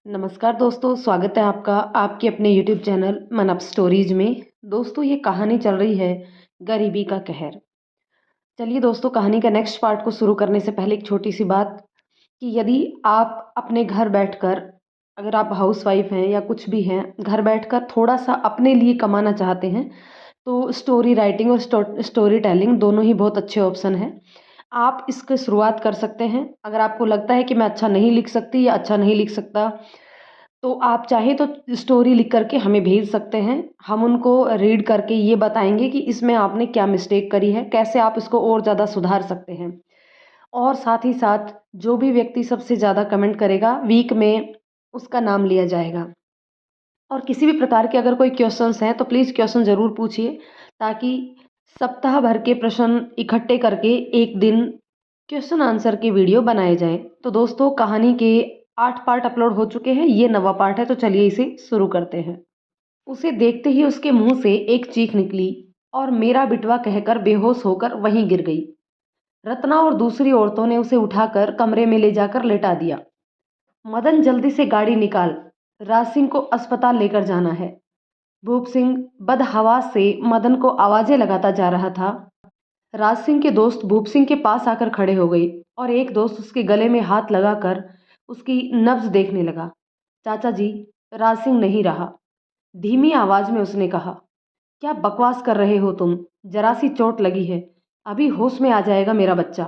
नमस्कार दोस्तों, स्वागत है आपका आपके अपने यूट्यूब चैनल मन अप स्टोरीज में। दोस्तों, ये कहानी चल रही है गरीबी का कहर। चलिए दोस्तों, कहानी का नेक्स्ट पार्ट को शुरू करने से पहले एक छोटी सी बात कि यदि आप अपने घर बैठकर, अगर आप हाउसवाइफ हैं या कुछ भी हैं, घर बैठकर थोड़ा सा अपने लिए कमाना चाहते हैं तो स्टोरी राइटिंग और स्टोरी टेलिंग दोनों ही बहुत अच्छे ऑप्शन हैं। आप इसकी शुरुआत कर सकते हैं। अगर आपको लगता है कि मैं अच्छा नहीं लिख सकती या अच्छा नहीं लिख सकता, तो आप चाहे तो स्टोरी लिख करके हमें भेज सकते हैं। हम उनको रीड करके ये बताएंगे कि इसमें आपने क्या मिस्टेक करी है, कैसे आप इसको और ज़्यादा सुधार सकते हैं। और साथ ही साथ जो भी व्यक्ति सबसे ज़्यादा कमेंट करेगा वीक में, उसका नाम लिया जाएगा। और किसी भी प्रकार के अगर कोई क्वेश्चंस हैं तो प्लीज़ क्वेश्चन ज़रूर पूछिए, ताकि सप्ताह भर के प्रश्न इकट्ठे करके एक दिन क्वेश्चन आंसर की वीडियो बनाए जाए। तो दोस्तों, कहानी के 8 पार्ट अपलोड हो चुके हैं, ये 9वां पार्ट है, तो चलिए इसे शुरू करते हैं। उसे देखते ही उसके मुंह से एक चीख निकली और मेरा बिटवा कहकर बेहोश होकर वहीं गिर गई। रत्ना और दूसरी औरतों ने उसे उठाकर कमरे में ले जाकर लेटा दिया। मदन, जल्दी से गाड़ी निकाल, राज सिंह को अस्पताल लेकर जाना है। भूप सिंह बदहवास से मदन को आवाजें लगाता जा रहा था। राज सिंह के दोस्त भूप सिंह के पास आकर खड़े हो गई और एक दोस्त उसके गले में हाथ लगाकर उसकी नब्ज देखने लगा। चाचा जी, राज सिंह नहीं रहा, धीमी आवाज में उसने कहा। क्या बकवास कर रहे हो तुम? जरा सी चोट लगी है, अभी होश में आ जाएगा मेरा बच्चा।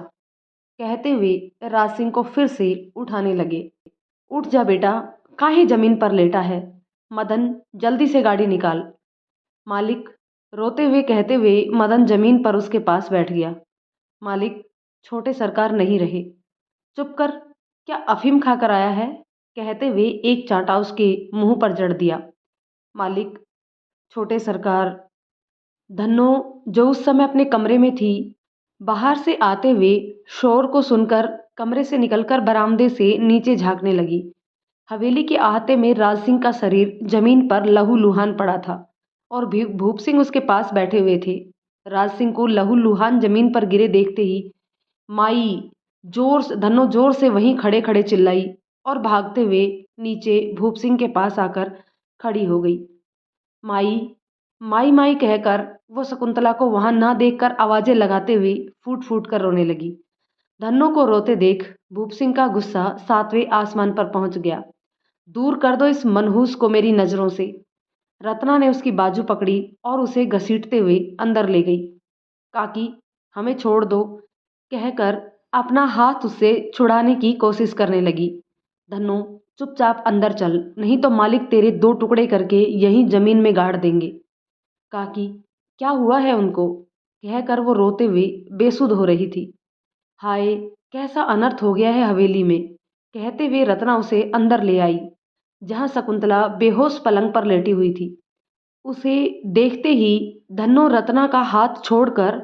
कहते हुए राज सिंह को फिर से उठाने लगे। उठ जा बेटा, काहे जमीन पर लेटा है? मदन, जल्दी से गाड़ी निकाल। मालिक, रोते हुए कहते हुए मदन जमीन पर उसके पास बैठ गया। मालिक, छोटे सरकार नहीं रहे। चुप कर, क्या अफीम खाकर आया है? कहते हुए एक चांटा उसके मुंह पर जड़ दिया। मालिक, छोटे सरकार। धन्नो, जो उस समय अपने कमरे में थी, बाहर से आते हुए शोर को सुनकर कमरे से निकलकर बरामदे से नीचे झांकने लगी। हवेली के आहते में राज सिंह का शरीर जमीन पर लहूलुहान पड़ा था और भूप सिंह उसके पास बैठे हुए थे। राज सिंह को लहूलुहान जमीन पर गिरे देखते ही माई धन्नो जोर से वहीं खड़े खड़े चिल्लाई और भागते हुए नीचे भूप सिंह के पास आकर खड़ी हो गई। माई, माई माई कहकर वो शकुंतला को वहां ना देखकर आवाजें लगाते हुए फूट फूट कर रोने लगी। धन्नो को रोते देख भूप सिंह का गुस्सा 7वें आसमान पर पहुंच गया। दूर कर दो इस मनहूस को मेरी नजरों से। रत्ना ने उसकी बाजू पकड़ी और उसे घसीटते हुए अंदर ले गई। काकी, हमें छोड़ दो, कहकर अपना हाथ उससे छुड़ाने की कोशिश करने लगी। धन्नो, चुपचाप अंदर चल, नहीं तो मालिक तेरे 2 टुकड़े करके यहीं जमीन में गाड़ देंगे। काकी, क्या हुआ है उनको? कहकर वो रोते हुए बेसुध हो रही थी। हाय, कैसा अनर्थ हो गया है हवेली में। कहते हुए रत्ना उसे अंदर ले आई, जहां शकुंतला बेहोश पलंग पर लेटी हुई थी। उसे देखते ही धन्नो रत्ना का हाथ छोड़कर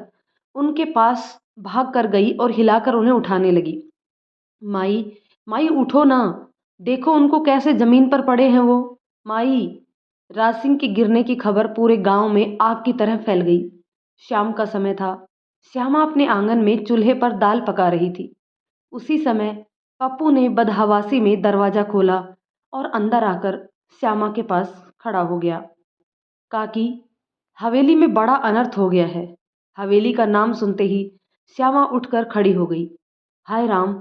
उनके पास भाग कर गई और हिलाकर उन्हें उठाने लगी। माई, माई उठो ना, देखो उनको कैसे जमीन पर पड़े हैं वो। माई। राज सिंह के गिरने की खबर पूरे गांव में आग की तरह फैल गई। शाम का समय था। श्यामा अपने आंगन में चूल्हे पर दाल पका रही थी। उसी समय पप्पू ने बदहवासी में दरवाजा खोला और अंदर आकर श्यामा के पास खड़ा हो गया। काकी, हवेली में बड़ा अनर्थ हो गया है। हवेली का नाम सुनते ही श्यामा उठकर खड़ी हो गई। हाय राम,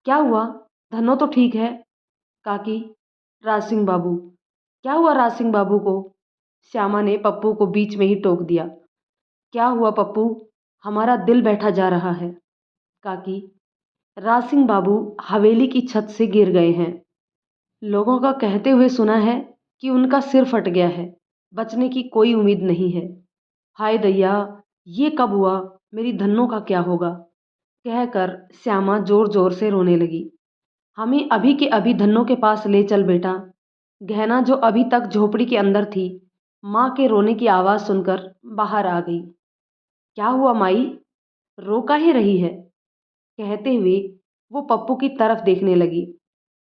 क्या हुआ? धनो तो ठीक है। काकी, राज सिंह बाबू। क्या हुआ राज सिंह बाबू को? श्यामा ने पप्पू को बीच में ही टोक दिया। क्या हुआ पप्पू? हमारा दिल बैठा जा रहा है। काकी, राज सिंह बाबू हवेली की छत से गिर गए हैं। लोगों का कहते हुए सुना है कि उनका सिर फट गया है, बचने की कोई उम्मीद नहीं है। हाय दैया, ये कब हुआ? मेरी धन्नो का क्या होगा? कहकर श्यामा जोर जोर से रोने लगी। हमें अभी के अभी धन्नो के पास ले चल बेटा। गहना, जो अभी तक झोपड़ी के अंदर थी, माँ के रोने की आवाज सुनकर बाहर आ गई। क्या हुआ माई? रो काहे रही है? कहते हुए वो पप्पू की तरफ देखने लगी।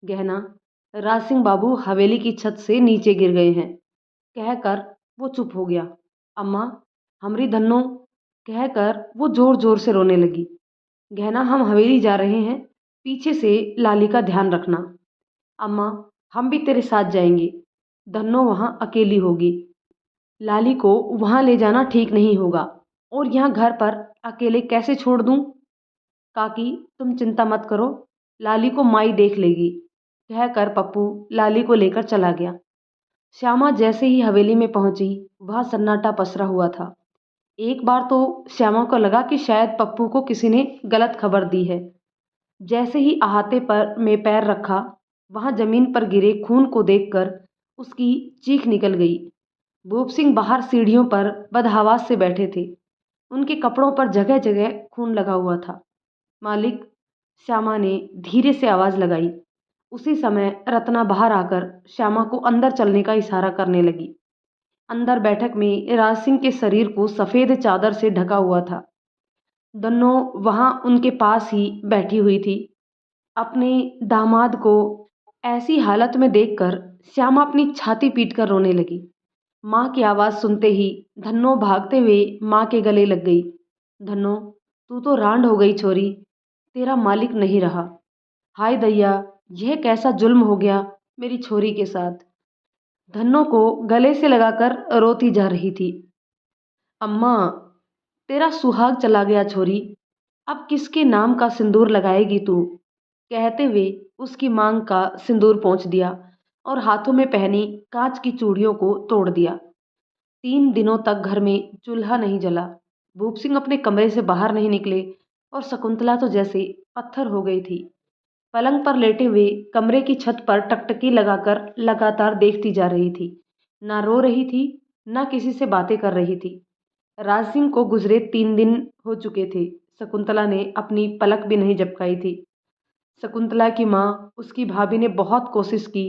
गहना, राज सिंह बाबू हवेली की छत से नीचे गिर गए हैं, कहकर वो चुप हो गया। अम्मा, हमरी धन्नो, कहकर वो जोर जोर से रोने लगी। गहना, हम हवेली जा रहे हैं, पीछे से लाली का ध्यान रखना। अम्मा, हम भी तेरे साथ जाएंगे। धन्नो वहाँ अकेली होगी। लाली को वहाँ ले जाना ठीक नहीं होगा, और यहाँ घर पर अकेले कैसे छोड़ दूँ? काकी, तुम चिंता मत करो, लाली को माई देख लेगी, कहकर पप्पू लाली को लेकर चला गया। श्यामा जैसे ही हवेली में पहुंची, वह सन्नाटा पसरा हुआ था। एक बार तो श्यामा को लगा कि शायद पप्पू को किसी ने गलत खबर दी है। जैसे ही अहाते पर में पैर रखा, वहां जमीन पर गिरे खून को देखकर उसकी चीख निकल गई। भूप सिंह बाहर सीढ़ियों पर बदहवास से बैठे थे। उनके कपड़ों पर जगह जगह खून लगा हुआ था। मालिक, श्यामा ने धीरे से आवाज लगाई। उसी समय रत्ना बाहर आकर श्यामा को अंदर चलने का इशारा करने लगी। अंदर बैठक में राज सिंह के शरीर को सफेद चादर से ढका हुआ था। दोनों वहां उनके पास ही बैठी हुई थी। अपने दामाद को ऐसी हालत में देखकर श्यामा अपनी छाती पीटकर रोने लगी। माँ की आवाज सुनते ही धन्नो भागते हुए माँ के गले लग गई। धन्नो, तू तो रांड हो गई छोरी, तेरा मालिक नहीं रहा। हाय दैया, यह कैसा जुल्म हो गया मेरी छोरी के साथ। धन्नो को गले से लगाकर रोती जा रही थी। अम्मा, तेरा सुहाग चला गया छोरी, अब किसके नाम का सिंदूर लगाएगी तू? कहते हुए उसकी मांग का सिंदूर पोंछ दिया और हाथों में पहनी कांच की चूड़ियों को तोड़ दिया। 3 दिनों तक घर में चूल्हा नहीं जला। भूप सिंह अपने कमरे से बाहर नहीं निकले और शकुंतला तो जैसे पत्थर हो गई थी। पलंग पर लेटे हुए कमरे की छत पर टकटकी लगाकर लगातार देखती जा रही थी। ना रो रही थी, ना किसी से बातें कर रही थी। राज सिंह को गुजरे 3 दिन हो चुके थे। शकुंतला ने अपनी पलक भी नहीं झपकाई थी। शकुंतला की माँ, उसकी भाभी ने बहुत कोशिश की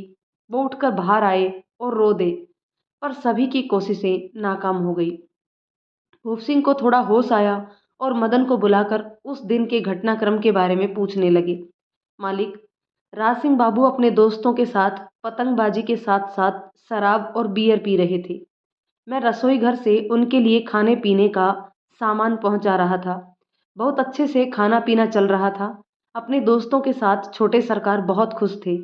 वो उठकर बाहर आए और रो दे, पर सभी की कोशिशें नाकाम हो गई। भूप सिंह को थोड़ा होश आया और मदन को बुलाकर उस दिन के घटनाक्रम के बारे में पूछने लगे। मालिक, राज सिंह बाबू अपने दोस्तों के साथ पतंगबाजी के साथ साथ शराब और बियर पी रहे थे। मैं रसोई घर से उनके लिए खाने पीने का सामान पहुंचा रहा था। बहुत अच्छे से खाना पीना चल रहा था। अपने दोस्तों के साथ छोटे सरकार बहुत खुश थे।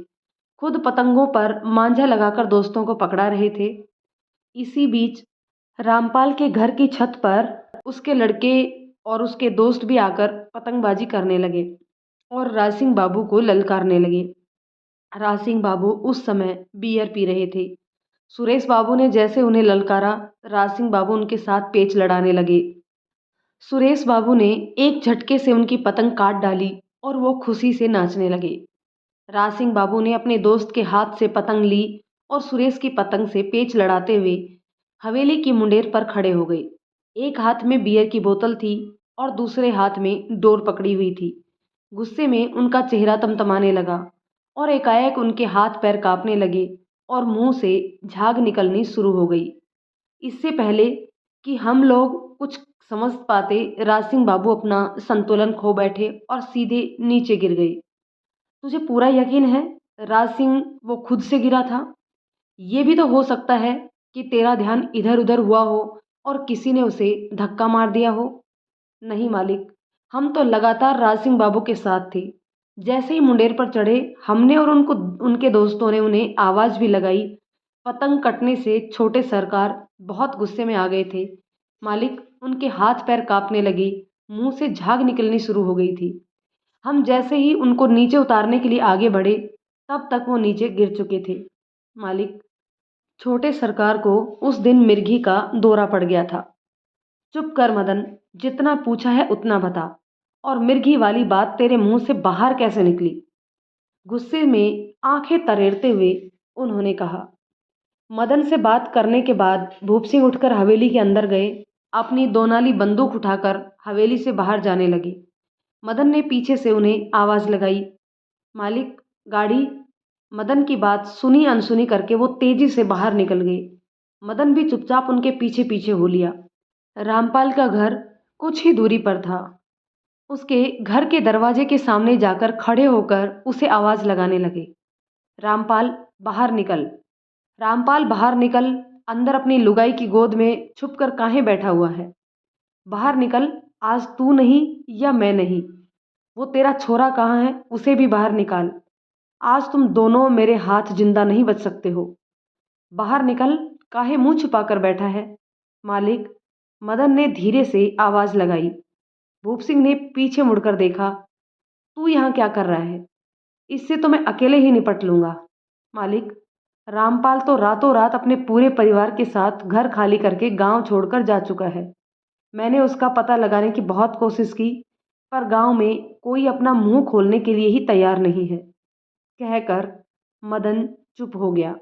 खुद पतंगों पर मांझा लगाकर दोस्तों को पकड़ा रहे थे। इसी बीच रामपाल के घर की छत पर उसके लड़के और उसके दोस्त भी आकर पतंगबाजी करने लगे और राज सिंह बाबू को ललकारने लगे। राज सिंह बाबू उस समय बियर पी रहे थे। सुरेश बाबू ने जैसे उन्हें ललकारा, राज सिंह बाबू उनके साथ पेच लड़ाने लगे। सुरेश बाबू ने एक झटके से उनकी पतंग काट डाली और वो खुशी से नाचने लगे। राज सिंह बाबू ने अपने दोस्त के हाथ से पतंग ली और सुरेश की पतंग से पेच लड़ाते हुए हवेली की मुंडेर पर खड़े हो गए। एक हाथ में बियर की बोतल थी और दूसरे हाथ में डोर पकड़ी हुई थी। गुस्से में उनका चेहरा तमतमाने लगा और एकाएक उनके हाथ पैर कांपने लगे और मुंह से झाग निकलनी शुरू हो गई। इससे पहले कि हम लोग कुछ समझ पाते, राज सिंह बाबू अपना संतुलन खो बैठे और सीधे नीचे गिर गए। तुझे पूरा यकीन है राज सिंह वो खुद से गिरा था? ये भी तो हो सकता है कि तेरा ध्यान इधर उधर हुआ हो और किसी ने उसे धक्का मार दिया हो। नहीं मालिक, हम तो लगातार राज सिंह बाबू के साथ थे। जैसे ही मुंडेर पर चढ़े, हमने और उनको उनके दोस्तों ने उन्हें आवाज भी लगाई। पतंग कटने से छोटे सरकार बहुत गुस्से में आ गए थे। मालिक, उनके हाथ पैर कांपने लगे, मुंह से झाग निकलनी शुरू हो गई थी। हम जैसे ही उनको नीचे उतारने के लिए आगे बढ़े, तब तक वो नीचे गिर चुके थे। मालिक, छोटे सरकार को उस दिन मिर्गी का दौरा पड़ गया था। चुप कर मदन, जितना पूछा है उतना बता, और मिर्गी वाली बात तेरे मुंह से बाहर कैसे निकली? गुस्से में आंखें तरेरते हुए उन्होंने कहा। मदन से बात करने के बाद भूप सिंह उठकर हवेली के अंदर गए। अपनी दोनाली बंदूक उठाकर हवेली से बाहर जाने लगे। मदन ने पीछे से उन्हें आवाज लगाई, मालिक, गाड़ी। मदन की बात सुनी अनसुनी करके वो तेजी से बाहर निकल गए। मदन भी चुपचाप उनके पीछे पीछे हो लिया। रामपाल का घर कुछ ही दूरी पर था। उसके घर के दरवाजे के सामने जाकर खड़े होकर उसे आवाज लगाने लगे, रामपाल बाहर निकल, रामपाल बाहर निकल, अंदर अपनी लुगाई की गोद में छुपकर काहे बैठा हुआ है? बाहर निकल, आज तू नहीं या मैं नहीं। वो तेरा छोरा कहाँ है, उसे भी बाहर निकाल। आज तुम दोनों मेरे हाथ जिंदा नहीं बच सकते हो। बाहर निकल, काहे मुंह छुपाकर बैठा है? मालिक, मदन ने धीरे से आवाज लगाई। भूप सिंह ने पीछे मुड़कर देखा। तू यहाँ क्या कर रहा है? इससे तो मैं अकेले ही निपट लूंगा। मालिक, रामपाल तो रातों रात अपने पूरे परिवार के साथ घर खाली करके गांव छोड़कर जा चुका है। मैंने उसका पता लगाने की बहुत कोशिश की, पर गांव में कोई अपना मुंह खोलने के लिए ही तैयार नहीं है। कहकर मदन चुप हो गया।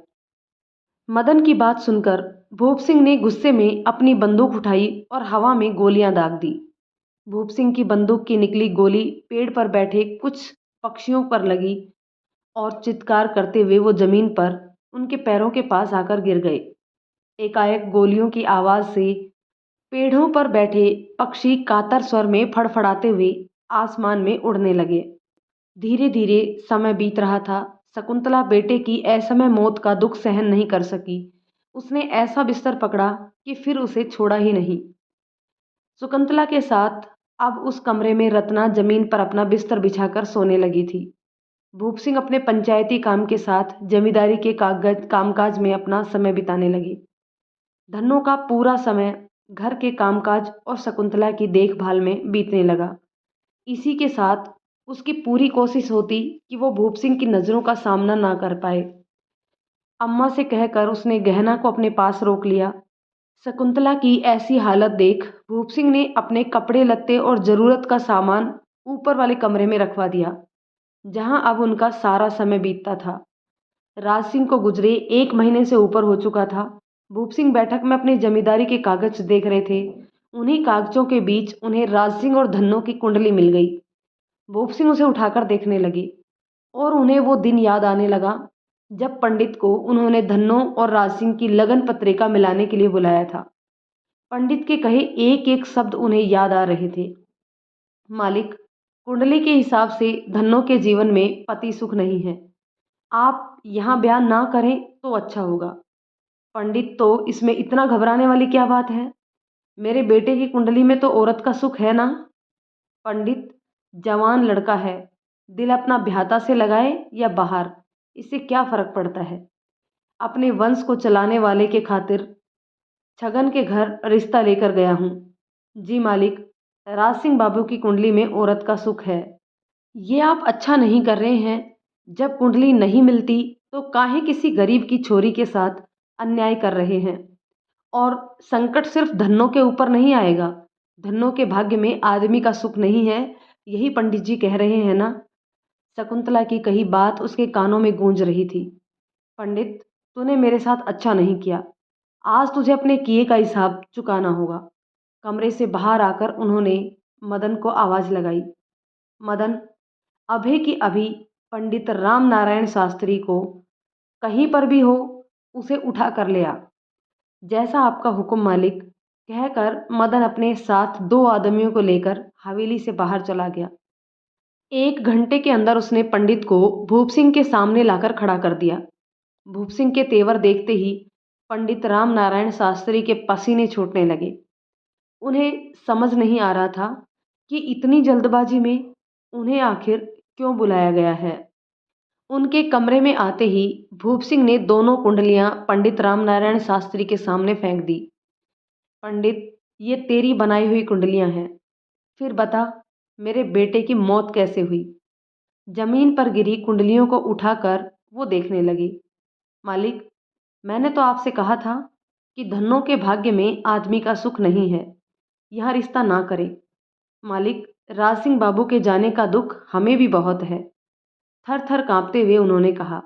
मदन की बात सुनकर भूप सिंह ने गुस्से में अपनी बंदूक उठाई और हवा में गोलियां दाग दी। भूप सिंह की बंदूक की निकली गोली पेड़ पर बैठे कुछ पक्षियों पर लगी और चित्कार करते हुए वो जमीन पर उनके पैरों के पास आकर गिर गए। एकाएक गोलियों की आवाज से पेड़ों पर बैठे पक्षी कातर स्वर में फड़फड़ाते हुए आसमान में उड़ने लगे। धीरे धीरे समय बीत रहा था। शकुंतला बेटे की असमय मौत का दुख सहन नहीं कर सकी। उसने ऐसा बिस्तर पकड़ा कि फिर उसे छोड़ा ही नहीं। शकुंतला के साथ अब उस कमरे में रत्ना जमीन पर अपना बिस्तर बिछाकर सोने लगी थी। भूप सिंह अपने पंचायती काम के साथ जमींदारी के कागज कामकाज में अपना समय बिताने लगे। धन्नो का पूरा समय घर के कामकाज और शकुंतला की देखभाल में बीतने लगा। इसी के साथ उसकी पूरी कोशिश होती कि वो भूप सिंह की नज़रों का सामना ना कर पाए। अम्मा से कहकर उसने गहना को अपने पास रोक लिया। शकुंतला की ऐसी हालत देख भूप सिंह ने अपने कपड़े लत्ते और ज़रूरत का सामान ऊपर वाले कमरे में रखवा दिया, जहां अब उनका सारा समय बीतता था। राज सिंह को गुजरे 1 महीने से ऊपर हो चुका था। भूप सिंह बैठक में अपनी जमींदारी के कागज देख रहे थे। उन्हीं कागजों के बीच उन्हें राज सिंह और धन्नो की कुंडली मिल गई। भूप सिंह उसे उठाकर देखने लगे और उन्हें वो दिन याद आने लगा जब पंडित को उन्होंने धन्नो और राज सिंह की लगन पत्रिका मिलाने के लिए बुलाया था। पंडित के कहे एक एक शब्द उन्हें याद आ रहे थे। मालिक, कुंडली के हिसाब से धन्नो के जीवन में पति सुख नहीं है। आप यहाँ बयान ना करें तो अच्छा होगा। पंडित, तो इसमें इतना घबराने वाली क्या बात है? मेरे बेटे की कुंडली में तो औरत का सुख है ना। पंडित, जवान लड़का है, दिल अपना भ्याता से लगाए या बाहर, इससे क्या फर्क पड़ता है। अपने वंश को चलाने वाले के खातिर छगन के घर रिश्ता लेकर गया हूँ। जी मालिक, राज सिंह बाबू की कुंडली में औरत का सुख है। ये आप अच्छा नहीं कर रहे हैं। जब कुंडली नहीं मिलती तो काहे किसी गरीब की छोरी के साथ अन्याय कर रहे हैं। और संकट सिर्फ धन्नों के ऊपर नहीं आएगा। धन्नों के भाग्य में आदमी का सुख नहीं है, यही पंडित जी कह रहे हैं ना। शकुंतला की कही बात उसके कानों में गूंज रही थी। पंडित, तूने मेरे साथ अच्छा नहीं किया। आज तुझे अपने किए का हिसाब चुकाना होगा। कमरे से बाहर आकर उन्होंने मदन को आवाज लगाई। मदन, अभी की अभी पंडित राम नारायण शास्त्री को कहीं पर भी हो उसे उठा कर ले आ। जैसा आपका हुक्म मालिक, कहकर मदन अपने साथ 2 आदमियों को लेकर हवेली से बाहर चला गया। 1 घंटे के अंदर उसने पंडित को भूप सिंह के सामने लाकर खड़ा कर दिया। भूप सिंह के तेवर देखते ही पंडित राम नारायण शास्त्री के पसीने छूटने लगे। उन्हें समझ नहीं आ रहा था कि इतनी जल्दबाजी में उन्हें आखिर क्यों बुलाया गया है। उनके कमरे में आते ही भूप सिंह ने दोनों कुंडलियां पंडित रामनारायण शास्त्री के सामने फेंक दी। पंडित, ये तेरी बनाई हुई कुंडलियां हैं। फिर बता, मेरे बेटे की मौत कैसे हुई? जमीन पर गिरी कुंडलियों को उठाकर वो देखने लगी। मालिक, मैंने तो आपसे कहा था कि धन्नों के भाग्य में आदमी का सुख नहीं है, यह रिश्ता ना करे। मालिक, राज सिंह बाबू के जाने का दुख हमें भी बहुत है। थर थर कांपते हुए उन्होंने कहा।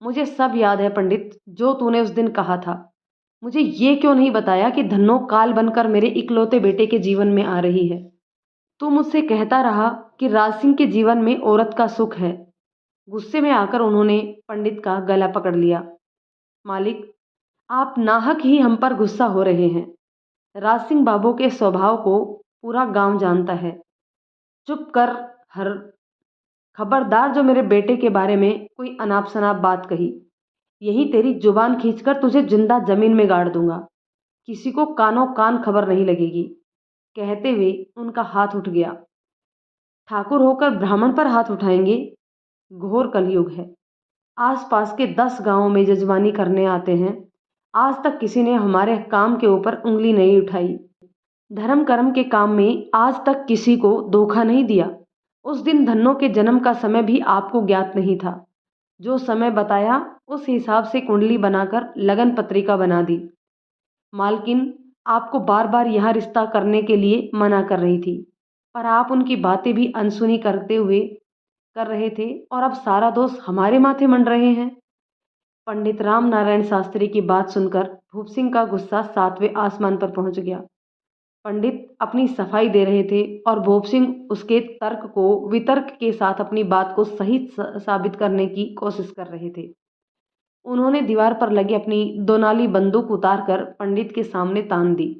मुझे सब याद है पंडित, जो तूने उस दिन कहा था। मुझे ये क्यों नहीं बताया कि धन्नो काल बनकर मेरे इकलौते बेटे के जीवन में आ रही है। तू मुझसे कहता रहा कि राज सिंह के जीवन में औरत का सुख है। गुस्से में आकर उन्होंने पंडित का गला पकड़ लिया। मालिक, आप नाहक ही हम पर गुस्सा हो रहे हैं। राज सिंह बाबू के स्वभाव को पूरा गांव जानता है। चुप कर। हर खबरदार, जो मेरे बेटे के बारे में कोई अनाप शनाप बात कही, यही तेरी जुबान खींचकर तुझे जिंदा जमीन में गाड़ दूंगा। किसी को कानों कान खबर नहीं लगेगी। कहते हुए उनका हाथ उठ गया। ठाकुर होकर ब्राह्मण पर हाथ उठाएंगे? घोर कलयुग है। आसपास के 10 गांवों में जजमानी करने आते हैं, आज तक किसी ने हमारे काम के ऊपर उंगली नहीं उठाई। धर्म कर्म के काम में आज तक किसी को धोखा नहीं दिया। उस दिन धन्नो के जन्म का समय भी आपको ज्ञात नहीं था। जो समय बताया उस हिसाब से कुंडली बनाकर लगन पत्रिका बना दी। मालकिन आपको बार बार यहाँ रिश्ता करने के लिए मना कर रही थी, पर आप उनकी बातें भी अनसुनी करते हुए कर रहे थे और अब सारा दोष हमारे माथे मंड रहे हैं। पंडित राम नारायण शास्त्री की बात सुनकर भूप सिंह का गुस्सा 7वें आसमान पर पहुंच गया। पंडित अपनी सफाई दे रहे थे और भूप सिंह उसके तर्क को वितर्क के साथ अपनी बात को सही साबित करने की कोशिश कर रहे थे। उन्होंने दीवार पर लगी अपनी दोनाली बंदूक उतारकर पंडित के सामने तान दी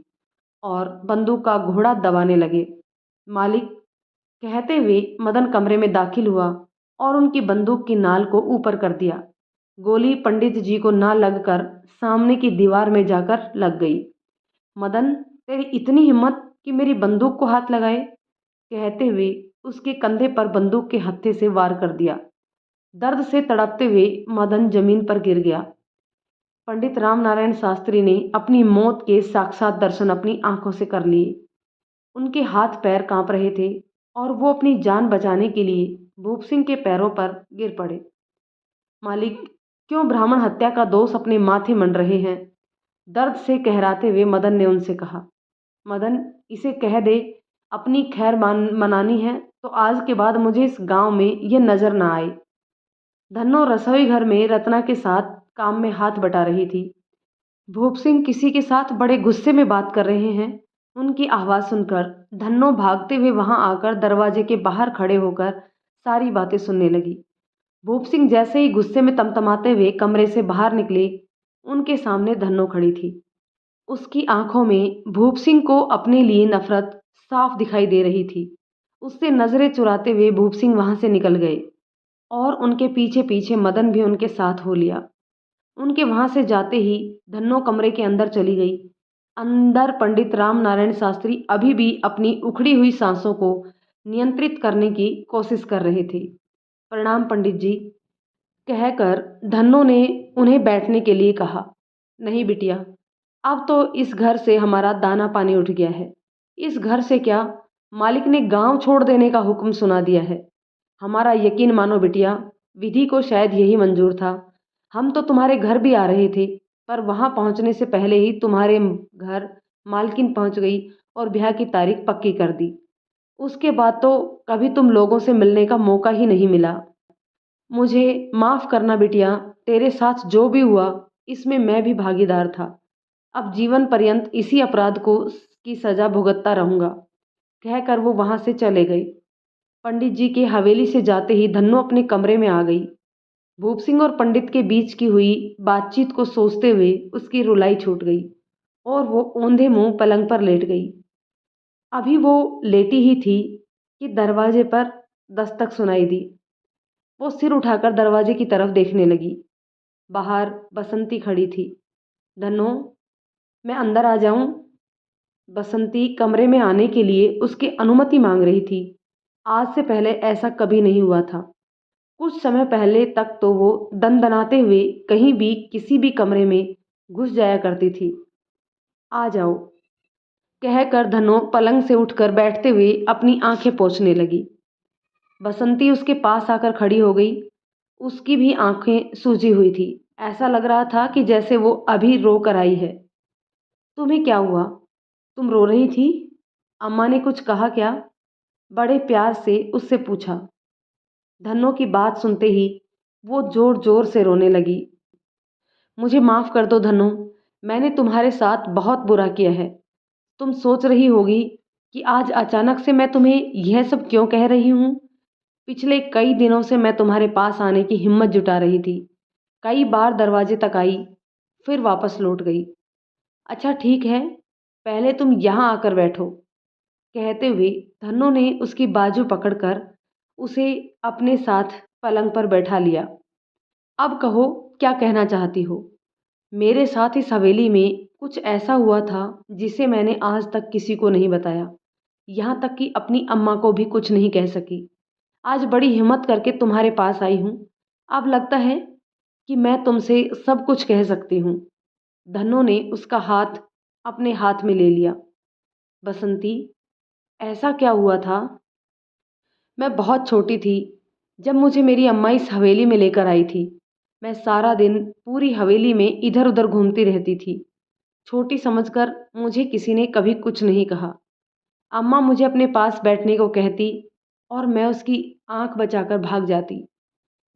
और बंदूक का घोड़ा दबाने लगे। मालिक, कहते हुए मदन कमरे में दाखिल हुआ और उनकी बंदूक की नाल को ऊपर कर दिया। गोली पंडित जी को ना लगकर सामने की दीवार में जाकर लग गई। मदन, तेरी इतनी हिम्मत कि मेरी बंदूक को हाथ लगाए, कहते हुए उसके कंधे पर बंदूक के हत्थे से वार कर दिया। दर्द से तड़पते हुए मदन जमीन पर गिर गया। पंडित राम नारायण शास्त्री ने अपनी मौत के साक्षात दर्शन अपनी आंखों से कर लिए। उनके हाथ पैर कांप रहे थे और वो अपनी जान बचाने के लिए भूप सिंह के पैरों पर गिर पड़े। मालिक, क्यों ब्राह्मण हत्या का दोष अपने माथे मंड रहे हैं? दर्द से कहराते हुए मदन ने उनसे कहा। मदन, इसे कह दे अपनी खैर मनानी है तो आज के बाद मुझे इस गांव में ये नजर ना आए। धन्नो रसोई घर में रत्ना के साथ काम में हाथ बटा रही थी। भूप सिंह किसी के साथ बड़े गुस्से में बात कर रहे हैं। उनकी आवाज़ सुनकर धन्नो भागते हुए वहां आकर दरवाजे के बाहर खड़े होकर सारी बातें सुनने लगी। भूप सिंह जैसे ही गुस्से में तमतमाते हुए कमरे से बाहर निकले, उनके सामने धन्नो खड़ी थी। उसकी आंखों में भूप सिंह को अपने लिए नफरत साफ दिखाई दे रही थी। उससे नजरें चुराते हुए भूप सिंह वहां से निकल गए और उनके पीछे पीछे मदन भी उनके साथ हो लिया। उनके वहां से जाते ही धन्नो कमरे के अंदर चली गई। अंदर पंडित राम नारायण शास्त्री अभी भी अपनी उखड़ी हुई सांसों को नियंत्रित करने की कोशिश कर रहे थे। प्रणाम पंडित जी, कहकर धन्नो ने उन्हें बैठने के लिए कहा। नहीं बिटिया, अब तो इस घर से हमारा दाना पानी उठ गया है। इस घर से क्या, मालिक ने गांव छोड़ देने का हुक्म सुना दिया है। हमारा यकीन मानो बिटिया, विधि को शायद यही मंजूर था। हम तो तुम्हारे घर भी आ रहे थे, पर वहां पहुंचने से पहले ही तुम्हारे घर मालकिन पहुंच गई और ब्याह की तारीख पक्की कर दी। उसके बाद तो कभी तुम लोगों से मिलने का मौका ही नहीं मिला। मुझे माफ करना बिटिया, तेरे साथ जो भी हुआ इसमें मैं भी भागीदार था। अब जीवन पर्यंत इसी अपराध को की सजा भुगतता रहूंगा, कहकर वो वहां से चले गए। पंडित जी की हवेली से जाते ही धन्नो अपने कमरे में आ गई। भूप सिंह और पंडित के बीच की हुई बातचीत को सोचते हुए उसकी रुलाई छूट गई और वो औंधे मुंह पलंग पर लेट गई। अभी वो लेटी ही थी कि दरवाजे पर दस्तक सुनाई दी। वो सिर उठाकर दरवाजे की तरफ देखने लगी। बाहर बसंती खड़ी थी। धन्नो, मैं अंदर आ जाऊं? बसंती कमरे में आने के लिए उसकी अनुमति मांग रही थी। आज से पहले ऐसा कभी नहीं हुआ था। कुछ समय पहले तक तो वो दनदनाते हुए कहीं भी किसी भी कमरे में घुस जाया करती थी। आ जाओ, कहकर धनो पलंग से उठकर बैठते हुए अपनी आंखें पोंछने लगी। बसंती उसके पास आकर खड़ी हो गई। उसकी भी आंखें सूजी हुई थी। ऐसा लग रहा था कि जैसे वो अभी रो कर आई है। तुम्हें क्या हुआ? तुम रो रही थी? अम्मा ने कुछ कहा क्या? बड़े प्यार से उससे पूछा। धन्नो की बात सुनते ही वो जोर जोर से रोने लगी। मुझे माफ कर दो धन्नो, मैंने तुम्हारे साथ बहुत बुरा किया है। तुम सोच रही होगी कि आज अचानक से मैं तुम्हें यह सब क्यों कह रही हूँ। पिछले कई दिनों से मैं तुम्हारे पास आने की हिम्मत जुटा रही थी। कई बार दरवाजे तक आई, फिर वापस लौट गई। अच्छा ठीक है, पहले तुम यहाँ आकर बैठो, कहते हुए धन्नो ने उसकी बाजू पकड़कर उसे अपने साथ पलंग पर बैठा लिया। अब कहो, क्या कहना चाहती हो? मेरे साथ इस हवेली में कुछ ऐसा हुआ था जिसे मैंने आज तक किसी को नहीं बताया, यहाँ तक कि अपनी अम्मा को भी कुछ नहीं कह सकी। आज बड़ी हिम्मत करके तुम्हारे पास आई हूँ। अब लगता है कि मैं तुमसे सब कुछ कह सकती हूँ। धन्नो ने उसका हाथ अपने हाथ में ले लिया। बसंती, ऐसा क्या हुआ था? मैं बहुत छोटी थी जब मुझे मेरी अम्मा इस हवेली में लेकर आई थी। मैं सारा दिन पूरी हवेली में इधर उधर घूमती रहती थी। छोटी समझकर मुझे किसी ने कभी कुछ नहीं कहा। अम्मा मुझे अपने पास बैठने को कहती और मैं उसकी आंख बचाकर भाग जाती।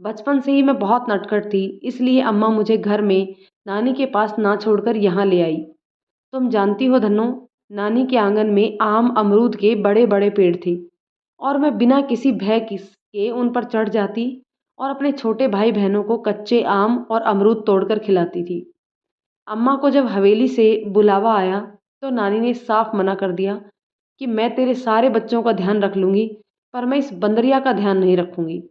बचपन से ही मैं बहुत नटखट थी, इसलिए अम्मा मुझे घर में नानी के पास ना छोड़कर यहाँ ले आई। तुम जानती हो धन्नो, नानी के आंगन में आम अमरूद के बड़े बड़े पेड़ थे और मैं बिना किसी भय के उन पर चढ़ जाती और अपने छोटे भाई बहनों को कच्चे आम और अमरूद तोड़कर खिलाती थी। अम्मा को जब हवेली से बुलावा आया तो नानी ने साफ मना कर दिया कि मैं तेरे सारे बच्चों का ध्यान रख लूँगी, पर मैं इस बंदरिया का ध्यान नहीं रखूँगी।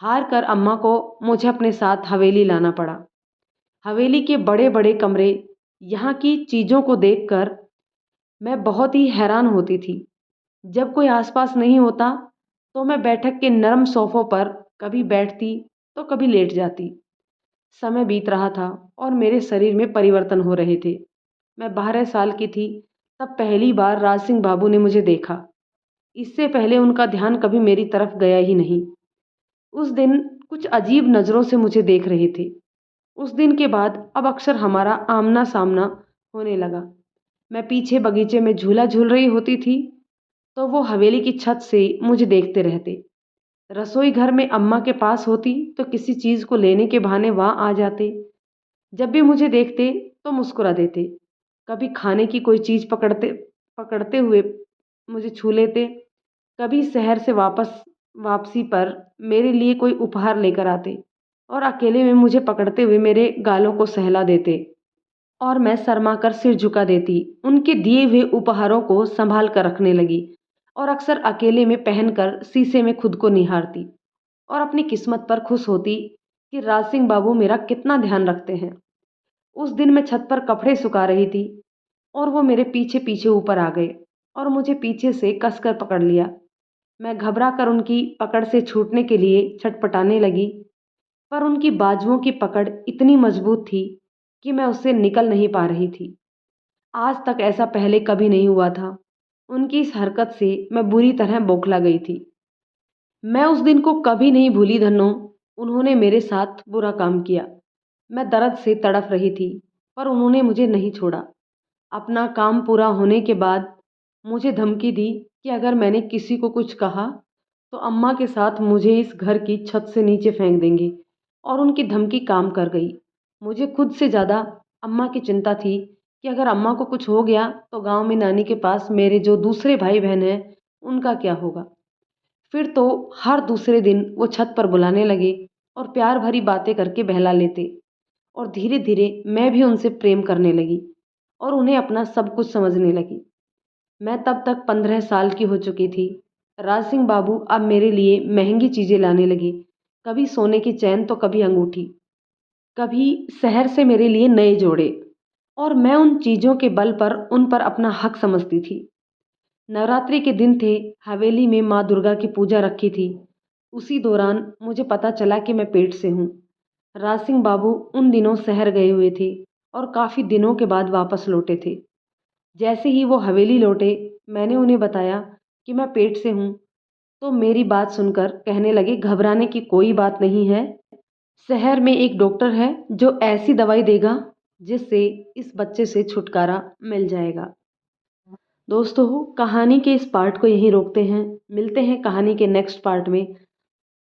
हार कर अम्मा को मुझे अपने साथ हवेली लाना पड़ा। हवेली के बड़े बड़े कमरे, यहाँ की चीज़ों को देखकर मैं बहुत ही हैरान होती थी। जब कोई आसपास नहीं होता तो मैं बैठक के नरम सोफों पर कभी बैठती तो कभी लेट जाती। समय बीत रहा था और मेरे शरीर में परिवर्तन हो रहे थे। मैं 12 साल की थी तब पहली बार राज सिंह बाबू ने मुझे देखा। इससे पहले उनका ध्यान कभी मेरी तरफ गया ही नहीं। उस दिन कुछ अजीब नज़रों से मुझे देख रहे थे। उस दिन के बाद अब अक्सर हमारा आमना सामना होने लगा। मैं पीछे बगीचे में झूला झूल रही होती थी तो वो हवेली की छत से मुझे देखते रहते। रसोई घर में अम्मा के पास होती तो किसी चीज़ को लेने के बहाने वहाँ आ जाते। जब भी मुझे देखते तो मुस्कुरा देते। कभी खाने की कोई चीज़ पकड़ते पकड़ते हुए मुझे छू लेते, कभी शहर से वापसी पर मेरे लिए कोई उपहार लेकर आते और अकेले में मुझे पकड़ते हुए मेरे गालों को सहला देते और मैं शर्मा कर सिर झुका देती। उनके दिए हुए उपहारों को संभाल कर रखने लगी और अक्सर अकेले में पहनकर शीशे में खुद को निहारती और अपनी किस्मत पर खुश होती कि राज सिंह बाबू मेरा कितना ध्यान रखते हैं। उस दिन मैं छत पर कपड़े सुखा रही थी और वो मेरे पीछे पीछे ऊपर आ गए और मुझे पीछे से कसकर पकड़ लिया। मैं घबरा कर उनकी पकड़ से छूटने के लिए छटपटाने लगी, पर उनकी बाजुओं की पकड़ इतनी मजबूत थी कि मैं उससे निकल नहीं पा रही थी। आज तक ऐसा पहले कभी नहीं हुआ था। उनकी इस हरकत से मैं बुरी तरह बौखला गई थी। मैं उस दिन को कभी नहीं भूली धन्नो। उन्होंने मेरे साथ बुरा काम किया। मैं दर्द से तड़फ रही थी, पर उन्होंने मुझे नहीं छोड़ा। अपना काम पूरा होने के बाद मुझे धमकी दी कि अगर मैंने किसी को कुछ कहा तो अम्मा के साथ मुझे इस घर की छत से नीचे फेंक देंगे और उनकी धमकी काम कर गई। मुझे खुद से ज़्यादा अम्मा की चिंता थी कि अगर अम्मा को कुछ हो गया तो गांव में नानी के पास मेरे जो दूसरे भाई बहन हैं उनका क्या होगा। फिर तो हर दूसरे दिन वो छत पर बुलाने लगे और प्यार भरी बातें करके बहला लेते और धीरे धीरे मैं भी उनसे प्रेम करने लगी और उन्हें अपना सब कुछ समझने लगी। मैं तब तक 15 साल की हो चुकी थी। राज सिंह बाबू अब मेरे लिए महंगी चीज़ें लाने लगे, कभी सोने की चैन तो कभी अंगूठी, कभी शहर से मेरे लिए नए जोड़े, और मैं उन चीज़ों के बल पर उन पर अपना हक समझती थी। नवरात्रि के दिन थे, हवेली में माँ दुर्गा की पूजा रखी थी। उसी दौरान मुझे पता चला कि मैं पेट से हूँ। राज सिंह बाबू उन दिनों शहर गए हुए थे और काफ़ी दिनों के बाद वापस लौटे थे। जैसे ही वो हवेली लौटे, मैंने उन्हें बताया कि मैं पेट से हूँ, तो मेरी बात सुनकर कहने लगे घबराने की कोई बात नहीं है। शहर में एक डॉक्टर है जो ऐसी दवाई देगा जिससे इस बच्चे से छुटकारा मिल जाएगा। दोस्तों, कहानी के इस पार्ट को यहीं रोकते हैं। मिलते हैं कहानी के नेक्स्ट पार्ट में।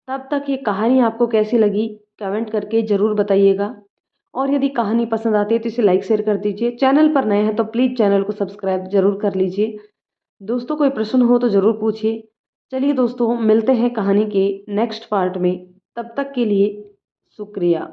तब तक ये कहानी आपको कैसी लगी कमेंट करके ज़रूर बताइएगा। और यदि कहानी पसंद आती है तो इसे लाइक शेयर कर दीजिए। चैनल पर नए हैं तो प्लीज़ चैनल को सब्सक्राइब ज़रूर कर लीजिए। दोस्तों, कोई प्रश्न हो तो ज़रूर पूछिए। चलिए दोस्तों, मिलते हैं कहानी के नेक्स्ट पार्ट में। तब तक के लिए शुक्रिया।